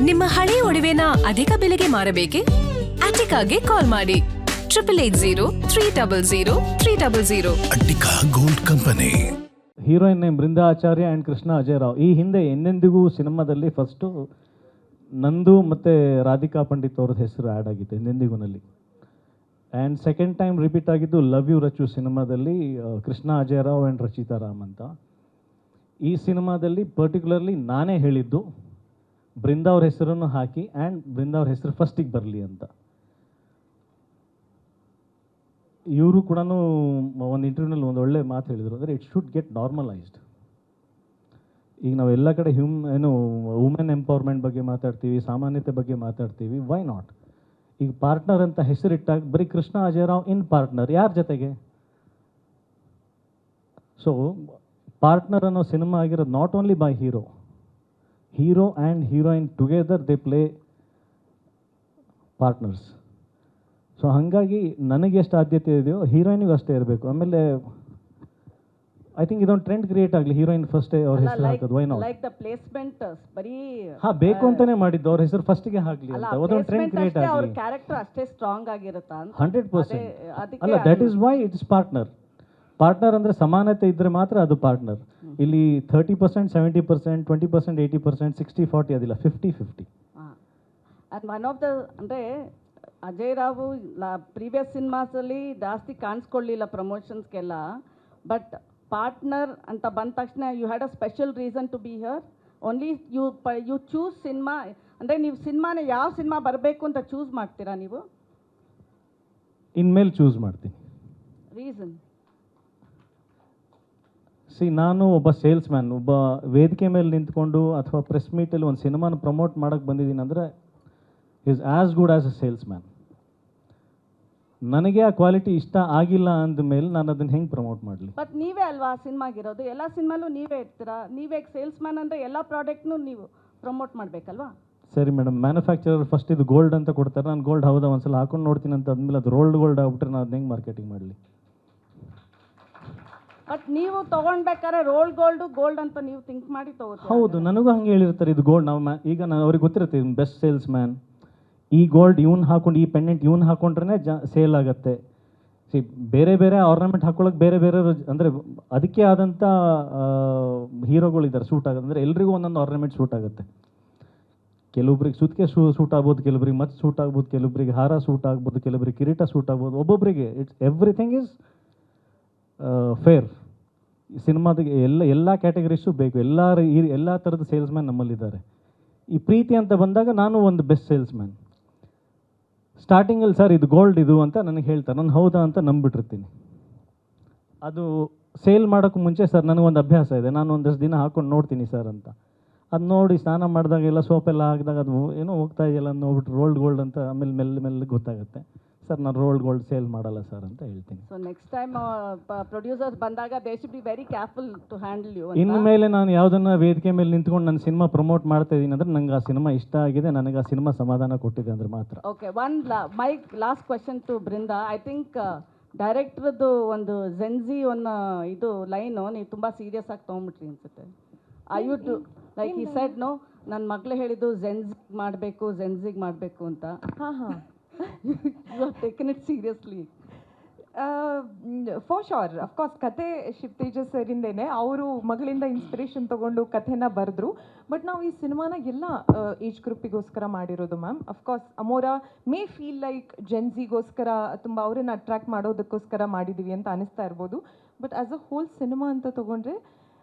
ನಿಮ್ಮ ಹಳೆಯ ಒಡವೆನ ಅಧಿಕ ಬೆಲೆಗೆ ಮಾರಬೇಕೆ? ಅಟಿಕಾಗೆ ಕಾಲ್ ಮಾಡಿ 8880 Attica gold company. Heroine name Brinda Acharya and Krishna Ajay Rao. ಈ ಹಿಂದೆ ಎಂದೆಂದಿಗೂ ಸಿನಿಮಾದಲ್ಲಿ ಫಸ್ಟು ನಂದು ಮತ್ತು ರಾಧಿಕಾ ಪಂಡಿತ್ ಅವ್ರದ್ದು ಹೆಸರು ಆ್ಯಡ್ ಆಗಿತ್ತು ಎಂದೆಂದಿಗೂನಲ್ಲಿ. ಆ್ಯಂಡ್ ಸೆಕೆಂಡ್ ಟೈಮ್ ರಿಪೀಟ್ ಆಗಿದ್ದು ಲವ್ ಯು ರಚು ಸಿನಿಮಾದಲ್ಲಿ ಕೃಷ್ಣ ಅಜಯ್ ರಾವ್ ಆ್ಯಂಡ್ ರಚಿತಾ ರಾಮ್ ಅಂತ. ಈ ಸಿನಿಮಾದಲ್ಲಿ ಪರ್ಟಿಕ್ಯುಲರ್ಲಿ ನಾನೇ ಹೇಳಿದ್ದು ಬೃಂದಾ ಅವ್ರ ಹೆಸರನ್ನು ಹಾಕಿ ಆ್ಯಂಡ್ ಬೃಂದಾ ಅವ್ರ ಹೆಸರು ಫಸ್ಟಿಗೆ ಬರಲಿ ಅಂತ. ಇವರು ಕೂಡ ಒಂದು ಇಂಟರ್ವ್ಯೂನಲ್ಲಿ ಒಂದು ಒಳ್ಳೆ ಮಾತು ಹೇಳಿದರು, ಅಂದರೆ ಇಟ್ ಶುಡ್ ಗೆಟ್ ನಾರ್ಮಲೈಸ್ಡ್. ಈಗ ನಾವು ಎಲ್ಲ ಕಡೆ ವುಮೆನ್ ಎಂಪವರ್ಮೆಂಟ್ ಬಗ್ಗೆ ಮಾತಾಡ್ತೀವಿ, ಸಾಮಾನ್ಯತೆ ಬಗ್ಗೆ ಮಾತಾಡ್ತೀವಿ, ವೈ ನಾಟ್? ಈಗ ಪಾರ್ಟ್ನರ್ ಅಂತ ಹೆಸರಿಟ್ಟಾಗ ಬರೀ ಕೃಷ್ಣ ಅಜಯ್ ರಾವ್ ಇನ್ ಪಾರ್ಟ್ನರ್ ಯಾರ ಜೊತೆಗೆ? ಸೊ ಪಾರ್ಟ್ನರ್ ಅನ್ನೋ ಸಿನಿಮಾ ಆಗಿರೋದು not only by hero and heroine together they play partners. So ಹಾಗಾಗಿ ನನಗೆ ಎಷ್ಟು ಆದ್ಯತೆ ಇದೆಯೋ ಹೀರೋಯಿನಿಗೂ ಅಷ್ಟೇ ಇರಬೇಕು. ಆಮೇಲೆ ಐ ಥಿಂಕ್ ಇದೊಂದು ಟ್ರೆಂಡ್ ಕ್ರಿಯೇಟ್ ಆಗಲಿ, ಹೀರೋಯಿನ್ ಫಸ್ಟ್ ಅವ್ರ ಹೆಸರು ಹಾಕೋದು, why not? Like the placement ಬರೀ ಬೇಕು ಅಂತಾನೆ ಮಾಡಿದ್ದು, ಅವ್ರ ಹೆಸರು ಫಸ್ಟಿಗೆ ಹಾಕಲಿ ಅಂತ ಅದೊಂದು ಟ್ರೆಂಡ್ ಕ್ರಿಯೇಟ್ ಆಗಲಿ. ಅವ್ರ ಕ್ಯಾರೆಕ್ಟರ್ ಅಷ್ಟೇ ಸ್ಟ್ರಾಂಗ್ ಆಗಿರುತ್ತಾ? 100%. ಅಲ್ಲ, that is why it's partner. Partner ಅಂದರೆ ಸಮಾನತೆ ಇದ್ದರೆ ಮಾತ್ರ ಅದು ಪಾರ್ಟ್ನರ್. ಇಲ್ಲಿ 30%, 70%, 20%, 80%, 60-40 ಅದಿಲ್ಲ, 50-50. ಆ್ಯಂಡ್ ಒನ್ ಆಫ್ ದ ಅಂದರೆ ಅಜಯ್ ರಾವು ಪ್ರೀವಿಯಸ್ ಸಿನಿಮಾಸಲ್ಲಿ ಜಾಸ್ತಿ ಕಾಣಿಸ್ಕೊಳ್ಳಿಲ್ಲ ಪ್ರಮೋಷನ್ಸ್ಗೆಲ್ಲ, ಬಟ್ ಪಾರ್ಟ್ನರ್ ಅಂತ ಬಂದ ತಕ್ಷಣ you had a special reason to be here. Only you choose cinema, ಅಂದರೆ ನೀವು ಸಿನಿಮಾನ ಯಾವ ಸಿನಿಮಾ ಬರಬೇಕು ಅಂತ ಚೂಸ್ ಮಾಡ್ತೀರಾ ನೀವು? ಇನ್ಮೇಲೆ ಚೂಸ್ ಮಾಡ್ತೀನಿ. ರೀಸನ್? ನಾನು ಒಬ್ಬ ಸೇಲ್ಸ್ ಮ್ಯಾನ್, ಒಬ್ಬ ವೇದಿಕೆ ಮೇಲೆ ನಿಂತ್ಕೊಂಡು ಅಥವಾ ಪ್ರೆಸ್ ಮೀಟಲ್ಲಿ ಒಂದು ಸಿನಿಮಾನ ಪ್ರಮೋಟ್ ಮಾಡೋಕ್ಕೆ ಬಂದಿದ್ದೀನಿ ಅಂದರೆ is as good as a sales man. ನನಗೆ ಆ ಕ್ವಾಲಿಟಿ ಇಷ್ಟ ಆಗಿಲ್ಲ ಅಂದಮೇಲೆ ನಾನು ಅದನ್ನು ಹೆಂಗೆ ಪ್ರಮೋಟ್ ಮಾಡಲಿ? ಬಟ್ ನೀವೇ ಅಲ್ವಾ ಸಿನಿಮಾಗಿರೋದು, ಎಲ್ಲ ಸಿನಿಮಾಲೂ ನೀವೇ ಇರ್ತೀರಾ. ನೀವೇ ಸೇಲ್ಸ್ ಮ್ಯಾನ್ ಅಂದರೆ ಎಲ್ಲ ಪ್ರಾಡಕ್ಟ್ನೂ ನೀವು ಪ್ರಮೋಟ್ ಮಾಡಬೇಕಲ್ವಾ? ಸರಿ ಮೇಡಮ್, ಮ್ಯಾನುಫ್ಯಾಕ್ಚರರ್ ಫಸ್ಟ್ ಇದು ಗೋಲ್ಡ್ ಅಂತ ಕೊಡ್ತಾರೆ, ನಾನು ಗೋಲ್ಡ್ ಹೌದಾ ಒಂದ್ಸಲ ಹಾಕೊಂಡು ನೋಡ್ತೀನಿ ಅಂತ ಆದಮೇಲೆ ಅದು ರೋಲ್ಡ್ ಗೋಲ್ಡ್ ಆಗ್ಬಿಟ್ರೆ ನಾನು ಅದನ್ನ ಹೆಂಗೆ ಮಾರ್ಕೆಟಿಂಗ್ ಮಾಡಲಿ? ಬಟ್ ನೀವು ತೊಗೊಳ್ಬೇಕಾದ್ರೆ ರೋಲ್ ಗೋಲ್ಡ್ ಅಂತ ನೀವು ಥಿಂಕ್ ಮಾಡಿ ತೊಗೋತೀವಿ. ಹೌದು, ನನಗೂ ಹಂಗೆ ಹೇಳಿರ್ತಾರೆ ಇದು ಗೋಲ್ಡ್. ನಾವು ಈಗ ನಾನು ಅವ್ರಿಗೆ ಗೊತ್ತಿರುತ್ತೆ ಬೆಸ್ಟ್ ಸೇಲ್ಸ್ ಮ್ಯಾನ್, ಈ ಗೋಲ್ಡ್ ಇವ್ನು ಹಾಕೊಂಡು, ಈ ಪೆಂಡೆಂಟ್ ಇವ್ನು ಹಾಕೊಂಡ್ರೆ ಸೇಲ್ ಆಗುತ್ತೆ. ಬೇರೆ ಬೇರೆ ಆರ್ನಮೆಂಟ್ ಹಾಕೊಳ್ಳೋಕೆ ಬೇರೆ ಬೇರೆ ಅಂದರೆ ಅದಕ್ಕೆ ಆದಂಥ ಹೀರೋಗಳಿದ್ದಾರೆ ಸೂಟ್ ಆಗೋದು. ಅಂದರೆ ಎಲ್ರಿಗೂ ಒಂದೊಂದು ಆರ್ನಮೆಂಟ್ ಸೂಟ್ ಆಗುತ್ತೆ. ಕೆಲವೊಬ್ರಿಗೆ ಸುತ್ತಿಗೆ ಸೂಟ್ ಆಗ್ಬೋದು, ಕೆಲವೊಬ್ರಿಗೆ ಮಚ್ಚು ಸೂಟ್ ಆಗ್ಬೋದು, ಕೆಲವೊಬ್ರಿಗೆ ಹಾರ ಸೂಟ್ ಆಗ್ಬೋದು, ಕೆಲವೊಬ್ರಿಗೆ ಕಿರೀಟ ಸೂಟ್ ಆಗ್ಬೋದು. ಒಬ್ಬೊಬ್ಬರಿಗೆ ಎವ್ರಿಥಿಂಗ್ ಈಸ್ ಫೇರ್. ಸಿನಿಮಾದಿಗೆ ಎಲ್ಲ ಕ್ಯಾಟಗರೀಸು ಬೇಕು, ಎಲ್ಲ ಥರದ ಸೇಲ್ಸ್ ಮ್ಯಾನ್ ನಮ್ಮಲ್ಲಿದ್ದಾರೆ. ಈ ಪ್ರೀತಿ ಅಂತ ಬಂದಾಗ ನಾನು ಒಂದು ಬೆಸ್ಟ್ ಸೇಲ್ಸ್ ಮ್ಯಾನ್. ಸ್ಟಾರ್ಟಿಂಗಲ್ಲಿ ಸರ್ ಇದು ಗೋಲ್ಡ್ ಇದು ಅಂತ ನನಗೆ ಹೇಳ್ತಾರೆ, ನಾನು ಹೌದಾ ಅಂತ ನಂಬಿಟ್ಟಿರ್ತೀನಿ. ಅದು ಸೇಲ್ ಮಾಡೋಕ್ಕೂ ಮುಂಚೆ ಸರ್ ನನಗೊಂದು ಅಭ್ಯಾಸ ಇದೆ, ನಾನು ಒಂದಷ್ಟು ದಿನ ಹಾಕೊಂಡು ನೋಡ್ತೀನಿ ಸರ್ ಅಂತ. ಅದು ನೋಡಿ ಸ್ನಾನ ಮಾಡಿದಾಗೆಲ್ಲ ಸೋಪೆಲ್ಲ ಹಾಕಿದಾಗ ಅದು ಏನೋ ಹೋಗ್ತಾ ಇದೆಯಲ್ಲ ಅಂತ ನೋಡ್ಬಿಟ್ಟು ರೋಲ್ಡ್ ಗೋಲ್ಡ್ ಅಂತ ಆಮೇಲೆ ಮೆಲ್ಲ ಗೊತ್ತಾಗುತ್ತೆ. ಸರ್ ನಾನು ರೋಲ್ಡ್ ಗೋಲ್ಡ್ ಸೇಲ್ ಮಾಡಲ್ಲ ಸರ್ ಅಂತ ಹೇಳ್ತೀನಿ. ಸೊ ನೆಕ್ಸ್ಟ್ ಟೈಮ್ ಪ್ರೊಡ್ಯೂಸರ್ಸ್ ಬಂದಾಗ they should be very careful to handle you. ಇನ್ನು ಮೇಲೆ ನಾನು ಯಾವುದನ್ನ ವೇದಿಕೆ ಮೇಲೆ ನಿಂತ್ಕೊಂಡು ನನ್ನ ಸಿನಿಮಾ ಪ್ರಮೋಟ್ ಮಾಡ್ತಾ ಇದ್ದೀನಿ ಅಂದರೆ ನಂಗೆ ಆ ಸಿನಿಮಾ ಇಷ್ಟ ಆಗಿದೆ, ನನಗೆ ಆ ಸಿನಿಮಾ ಸಮಾಧಾನ ಕೊಟ್ಟಿದೆ ಅಂದರೆ ಮಾತ್ರ. Okay, my last question to Brinda. I think ಡೈರೆಕ್ಟ್ರದ್ದು ಒಂದು ಜೆನ್ಜಿ ಇದು ಲೈನು ನೀವು ತುಂಬ ಸೀರಿಯಸ್ ಆಗಿ ತೊಗೊಂಬಿಟ್ರಿ ಅನ್ಸುತ್ತೆ. I would like he said no, ನನ್ನ ಮಗಳು ಹೇಳಿದ್ದು ಜೆನ್ಜಿಗೆ ಮಾಡಬೇಕು ಅಂತ. You have taken it seriously. For sure, of course ಕತೆ ಶಿವ್ ತೇಜಸ್ ಸರಿಂದೇನೆ ಅವರು ಮಗಳಿಂದ ಇನ್ಸ್ಪಿರೇಷನ್ ತೊಗೊಂಡು ಕಥೆನ ಬರೆದ್ರು. ಬಟ್ ನಾವು ಈ ಸಿನಿಮಾನ ಎಲ್ಲ ಏಜ್ ಗ್ರೂಪಿಗೋಸ್ಕರ ಮಾಡಿರೋದು ಮ್ಯಾಮ್. ಅಫ್ಕೋರ್ಸ್ ಅಮೋರಾ ಮೇ ಫೀಲ್ ಲೈಕ್ ಜೆನ್ಜಿಗೋಸ್ಕರ ತುಂಬ ಅವರನ್ನು ಅಟ್ರ್ಯಾಕ್ಟ್ ಮಾಡೋದಕ್ಕೋಸ್ಕರ ಮಾಡಿದ್ದೀವಿ ಅಂತ ಅನಿಸ್ತಾ ಇರ್ಬೋದು. But as a whole cinema ಅಂತ ತೊಗೊಂಡ್ರೆ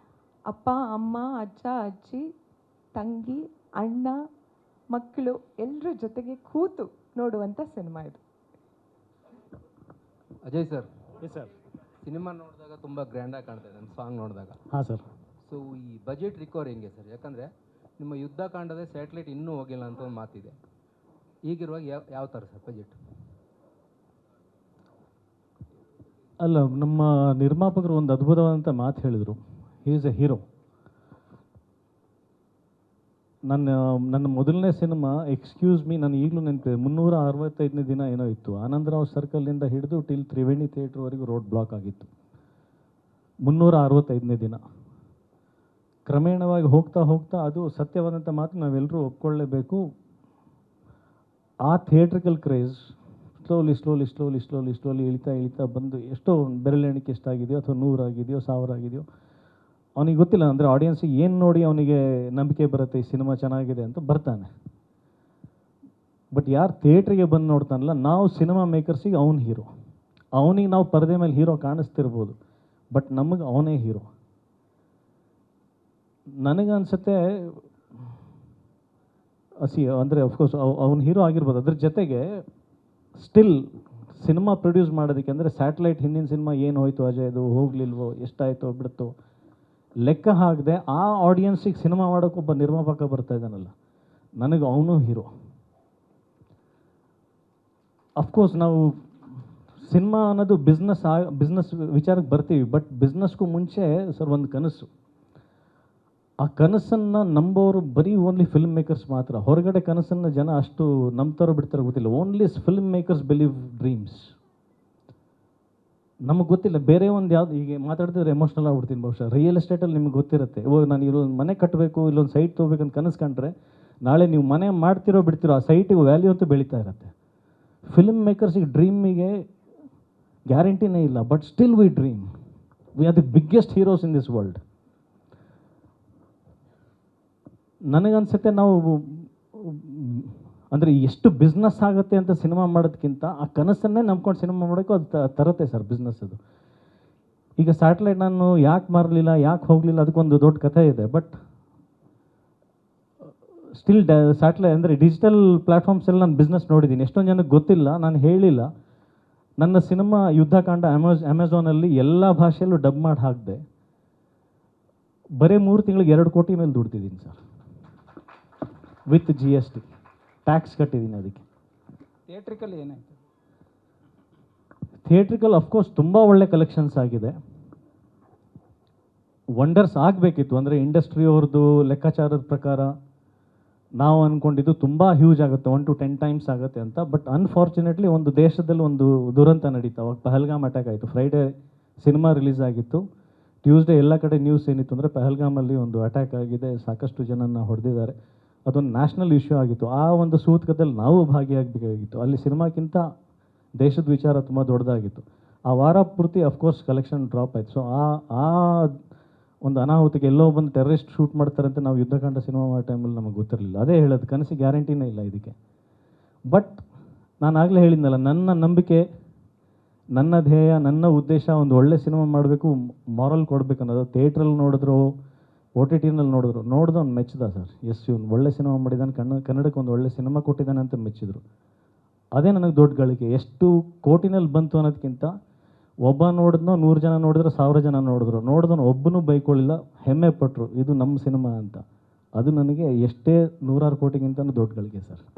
ಅಪ್ಪ ಅಮ್ಮ ಅಜ್ಜ ಅಜ್ಜಿ ತಂಗಿ ಅಣ್ಣ ಮಕ್ಕಳು ಎಲ್ಲರ ಜೊತೆಗೆ ಕೂತು ನೋಡುವಂಥ ಸಿನಿಮಾ ಇದು. ಅಜಯ್ ಸರ್, ಸರ್ ಸಿನಿಮಾ ನೋಡಿದಾಗ ತುಂಬ ಗ್ರ್ಯಾಂಡಾಗಿ ಕಾಣ್ತಾ ಇದೆ, ಸಾಂಗ್ ನೋಡಿದಾಗ. ಹಾಂ ಸರ್. ಸೊ ಈ ಬಜೆಟ್ ರಿಕವರ್ ಹೆಂಗೆ ಸರ್? ಯಾಕಂದರೆ ನಿಮ್ಮ ಯುದ್ಧ ಕಾಂಡದ ಸ್ಯಾಟಲೈಟ್ ಇನ್ನೂ ಹೋಗಿಲ್ಲ ಅಂತ ಒಂದು ಮಾತಿದೆ. ಈಗಿರುವಾಗ ಯಾವ ಥರ ಸರ್ ಬಜೆಟ್? ಅಲ್ಲ, ನಮ್ಮ ನಿರ್ಮಾಪಕರು ಒಂದು ಅದ್ಭುತವಾದಂಥ ಮಾತು ಹೇಳಿದರು, ಹಿ ಈಸ್ ಎ ಹೀರೋ. ನನ್ನ ಮೊದಲನೇ ಸಿನಿಮಾ ಎಕ್ಸ್ಕ್ಯೂಸ್ ಮೀ, ನಾನು ಈಗಲೂ ನೆನಪಿದೆ, 365ನೇ ದಿನ ಏನೋ ಇತ್ತು. ಆನಂದರಾವ್ ಸರ್ಕಲಿಂದ ಹಿಡಿದು ಟಿಲ್ ತ್ರಿವೇಣಿ ಥಿಯೇಟ್ರ್ವರೆಗೂ ರೋಡ್ ಬ್ಲಾಕ್ ಆಗಿತ್ತು. 365ನೇ ದಿನ. ಕ್ರಮೇಣವಾಗಿ ಹೋಗ್ತಾ ಹೋಗ್ತಾ ಅದು ಸತ್ಯವಾದಂಥ ಮಾತು ನಾವೆಲ್ಲರೂ ಒಪ್ಕೊಳ್ಳೇಬೇಕು. ಆ ಥಿಯೇಟ್ರಿಕಲ್ ಕ್ರೇಜ್ ಸ್ಲೋಲಿ ಇಳಿತಾ ಬಂದು ಎಷ್ಟೋ ಬೆರಳೆಣಿಕೆ ಎಷ್ಟಾಗಿದೆಯೋ ಅಥವಾ 100 ಆಗಿದೆಯೋ 1000 ಆಗಿದೆಯೋ ಅವನಿಗೆ ಗೊತ್ತಿಲ್ಲ. ಅಂದರೆ ಆಡಿಯನ್ಸಿಗೆ ಏನು ನೋಡಿ ಅವನಿಗೆ ನಂಬಿಕೆ ಬರುತ್ತೆ ಈ ಸಿನಿಮಾ ಚೆನ್ನಾಗಿದೆ ಅಂತ ಬರ್ತಾನೆ. ಬಟ್ ಯಾರು ಥಿಯೇಟ್ರಿಗೆ ಬಂದು ನೋಡ್ತಾನಲ್ಲ, ನಾವು ಸಿನಿಮಾ ಮೇಕರ್ಸಿಗೆ ಅವನು ಹೀರೋ. ಅವನಿಗೆ ನಾವು ಪರದೆ ಮೇಲೆ ಹೀರೋ ಕಾಣಿಸ್ತಿರ್ಬೋದು, ಬಟ್ ನಮಗೆ ಅವನೇ ಹೀರೋ. ನನಗನ್ಸುತ್ತೆ ಅಂದರೆ ಅಫ್ಕೋರ್ಸ್ ಅವ್ನು ಹೀರೋ ಆಗಿರ್ಬೋದು. ಅದ್ರ ಜೊತೆಗೆ ಸ್ಟಿಲ್ ಸಿನಿಮಾ ಪ್ರೊಡ್ಯೂಸ್ ಮಾಡೋದಕ್ಕೆ ಅಂದರೆ ಸ್ಯಾಟಲೈಟ್ ಹಿಂದಿನ ಸಿನಿಮಾ ಏನು ಹೋಯ್ತು ಅಜಯ್ದು, ಹೋಗ್ಲಿಲ್ವೋ, ಎಷ್ಟಾಯಿತೋ ಬಿಡುತ್ತೋ ಲೆಕ್ಕ ಹಾಕದೆ ಆ ಆಡಿಯನ್ಸಿಗೆ ಸಿನಿಮಾ ಮಾಡೋಕ್ಕೆ ಒಬ್ಬ ನಿರ್ಮಾಪಕ ಬರ್ತಾ ಇದ್ದಾನಲ್ಲ, ನನಗೆ ಅವನು ಹೀರೋ. ಅಫ್ಕೋರ್ಸ್ ನಾವು ಸಿನಿಮಾ ಅನ್ನೋದು ಬಿಸ್ನೆಸ್ ವಿಚಾರಕ್ಕೆ ಬರ್ತೀವಿ, ಬಟ್ ಬಿಸ್ನೆಸ್ಗೂ ಮುಂಚೆ ಸರ್ ಒಂದು ಕನಸು. ಆ ಕನಸನ್ನು ನಂಬೋರು ಬರೀ ಓನ್ಲಿ ಫಿಲ್ಮ್ ಮೇಕರ್ಸ್ ಮಾತ್ರ. ಹೊರಗಡೆ ಕನಸನ್ನು ಜನ ಅಷ್ಟು ನಂಬ್ತಾರೋ ಬಿಡ್ತಾರೋ ಗೊತ್ತಿಲ್ಲ. Only film makers believe dreams. ನಮಗೆ ಗೊತ್ತಿಲ್ಲ ಬೇರೆ ಒಂದು ಯಾವ್ದು, ಈಗ ಮಾತಾಡ್ತಿದ್ರೆ ಎಮೋಷ್ನಲ್ ಆಗ್ಬಿಡ್ತೀನಿ ಬಹುಶಃ. ರಿಯಲ್ ಎಸ್ಟೇಟಲ್ಲಿ ನಿಮ್ಗೆ ಗೊತ್ತಿರುತ್ತೆ, ನಾನು ಇಲ್ಲೊಂದು ಮನೆ ಕಟ್ಟಬೇಕು, ಇಲ್ಲೊಂದು ಸೈಟ್ ತೊಗೋಬೇಕಂತ ಕನಸು ಕಂಡ್ರೆ ನಾಳೆ ನೀವು ಮನೆ ಮಾಡ್ತಿರೋ ಬಿಡ್ತಿರೋ ಆ ಸೈಟಿಗೆ ವ್ಯಾಲ್ಯೂ ಅಂತೂ ಬೆಳೀತಾ ಇರುತ್ತೆ. ಫಿಲ್ಮ್ ಮೇಕರ್ಸಿಗೆ ಡ್ರೀಮಿಗೆ ಗ್ಯಾರಂಟಿನೇ ಇಲ್ಲ, but still we dream. We are the biggest heroes in this world. ನನಗನ್ಸುತ್ತೆ ನಾವು ಅಂದರೆ ಎಷ್ಟು ಬಿಸ್ನೆಸ್ ಆಗುತ್ತೆ ಅಂತ ಸಿನಿಮಾ ಮಾಡೋದಕ್ಕಿಂತ ಆ ಕನಸನ್ನೇ ನಂಬ್ಕೊಂಡು ಸಿನಿಮಾ ಮಾಡೋಕ್ಕೂ ಅದು ತರುತ್ತೆ ಸರ್ ಬಿಸ್ನೆಸ್ ಅದು. ಈಗ ಸ್ಯಾಟಲೈಟ್ ನಾನು ಯಾಕೆ ಮಾರಲಿಲ್ಲ, ಯಾಕೆ ಹೋಗಲಿಲ್ಲ, ಅದಕ್ಕೊಂದು ದೊಡ್ಡ ಕಥೆ ಇದೆ. ಬಟ್ ಸ್ಟಿಲ್ ಸ್ಯಾಟಲೈಟ್ ಅಂದರೆ ಡಿಜಿಟಲ್ ಪ್ಲ್ಯಾಟ್ಫಾರ್ಮ್ಸ್ ಎಲ್ಲ ನಾನು ಬಿಸ್ನೆಸ್ ನೋಡಿದ್ದೀನಿ. ಎಷ್ಟೊಂದು ಜನಕ್ಕೆ ಗೊತ್ತಿಲ್ಲ, ನಾನು ಹೇಳಿಲ್ಲ. ನನ್ನ ಸಿನಿಮಾ ಯುದ್ಧಕಾಂಡ ಅಮೆಝಾನಲ್ಲಿ ಎಲ್ಲ ಭಾಷೆಯಲ್ಲೂ ಡಬ್ ಮಾಡಿ ಹಾಕಿದೆ. ಬರೀ 3 ತಿಂಗಳಿಗೆ 2 ಕೋಟಿ ಮೇಲೆ ದುಡ್ತಿದ್ದೀನಿ ಸರ್, ವಿತ್ GST ಟ್ಯಾಕ್ಸ್ ಕಟ್ಟಿದ್ದೀನಿ ಅದಕ್ಕೆ. ಥಿಯೇಟ್ರಿಕಲ್ ಏನಾಯಿತು? ಥಿಯೇಟ್ರಿಕಲ್ ಅಫ್ಕೋರ್ಸ್ ತುಂಬ ಒಳ್ಳೆ ಕಲೆಕ್ಷನ್ಸ್ ಆಗಿದೆ. ವಂಡರ್ಸ್ ಆಗಬೇಕಿತ್ತು. ಅಂದರೆ ಇಂಡಸ್ಟ್ರಿ ಅವ್ರದ್ದು ಲೆಕ್ಕಾಚಾರದ ಪ್ರಕಾರ ನಾವು ಅಂದ್ಕೊಂಡಿದ್ದು ತುಂಬ ಹ್ಯೂಜ್ ಆಗುತ್ತೆ, 1 to 10 ಟೈಮ್ಸ್ ಆಗುತ್ತೆ ಅಂತ. ಬಟ್ ಅನ್ಫಾರ್ಚುನೇಟ್ಲಿ ಒಂದು ದೇಶದಲ್ಲಿ ಒಂದು ದುರಂತ ನಡೀತು. ಅವಾಗ ಪಹಲ್ಗಾಮ್ ಅಟ್ಯಾಕ್ ಆಯಿತು. ಫ್ರೈಡೇ ಸಿನಿಮಾ ರಿಲೀಸ್ ಆಗಿತ್ತು. ಟ್ಯೂಸ್ಡೇ ಎಲ್ಲ ಕಡೆ ನ್ಯೂಸ್ ಏನಿತ್ತು ಅಂದರೆ ಪಹಲ್ಗಾಮಲ್ಲಿ ಒಂದು ಅಟ್ಯಾಕ್ ಆಗಿದೆ, ಸಾಕಷ್ಟು ಜನನ ಹೊಡೆದಿದ್ದಾರೆ. ಅದೊಂದು ನ್ಯಾಷನಲ್ ಇಶ್ಯೂ ಆಗಿತ್ತು. ಆ ಒಂದು ಸೂತಕದಲ್ಲಿ ನಾವು ಭಾಗಿಯಾಗಬೇಕಾಗಿತ್ತು. ಅಲ್ಲಿ ಸಿನಿಮಾಕ್ಕಿಂತ ದೇಶದ ವಿಚಾರ ತುಂಬ ದೊಡ್ಡದಾಗಿತ್ತು. ಆ ವಾರ ಪೂರ್ತಿ ಅಫ್ಕೋರ್ಸ್ ಕಲೆಕ್ಷನ್ ಡ್ರಾಪ್ ಆಯಿತು. ಸೊ ಆ ಒಂದು ಅನಾಹುತಕ್ಕೆ ಎಲ್ಲೋ ಬಂದು ಟೆರರಿಸ್ಟ್ ಶೂಟ್ ಮಾಡ್ತಾರೆ ಅಂತ ನಾವು ಯುದ್ಧಕಾಂಡ ಸಿನಿಮಾ ಮಾಡೋ ಟೈಮಲ್ಲಿ ನಮಗೆ ಗೊತ್ತಿರಲಿಲ್ಲ. ಅದೇ ಹೇಳೋದು, ಕನಸಿಗೆ ಗ್ಯಾರಂಟಿನೇ ಇಲ್ಲ ಇದಕ್ಕೆ. ಬಟ್ ನಾನು ಆಗಲೇ ಹೇಳಿದ್ನಲ್ಲ, ನನ್ನ ನಂಬಿಕೆ, ನನ್ನ ಧ್ಯೇಯ, ನನ್ನ ಉದ್ದೇಶ ಒಂದು ಒಳ್ಳೆ ಸಿನಿಮಾ ಮಾಡಬೇಕು, ಮಾರಲ್ ಕೊಡಬೇಕು ಅನ್ನೋದು. ಥಿಯೇಟ್ರಲ್ಲಿ ನೋಡಿದ್ರು, OTTನಲ್ಲಿ ನೋಡಿದ್ರು ಅವ್ನು ಮೆಚ್ಚಿದ ಸರ್. ಎಸ್ ಇವ್ನು ಒಳ್ಳೆ ಸಿನಿಮಾ ಮಾಡಿದ್ದಾನೆ, ಕನ್ನಡಕ್ಕೆ ಒಂದು ಒಳ್ಳೆ ಸಿನಿಮಾ ಕೊಟ್ಟಿದ್ದಾನೆ ಅಂತ ಮೆಚ್ಚಿದ್ರು. ಅದೇ ನನಗೆ ದೊಡ್ಡ ಗಳಿಕೆ. ಎಷ್ಟು ಕೋಟಿನಲ್ಲಿ ಬಂತು ಅನ್ನೋದಕ್ಕಿಂತ ಒಬ್ಬ ನೋಡಿದ್ನೋ 100 ಜನ ನೋಡಿದ್ರೆ 1000 ಜನ ನೋಡಿದವನು ಒಬ್ಬನೂ ಬೈಕೊಳ್ಳಿಲ್ಲ, ಹೆಮ್ಮೆ ಪಟ್ಟರು ಇದು ನಮ್ಮ ಸಿನಿಮಾ ಅಂತ. ಅದು ನನಗೆ ಎಷ್ಟೇ 100 ಕೋಟಿಗಿಂತಲೂ ದೊಡ್ಡ ಗಳಿಕೆ ಸರ್.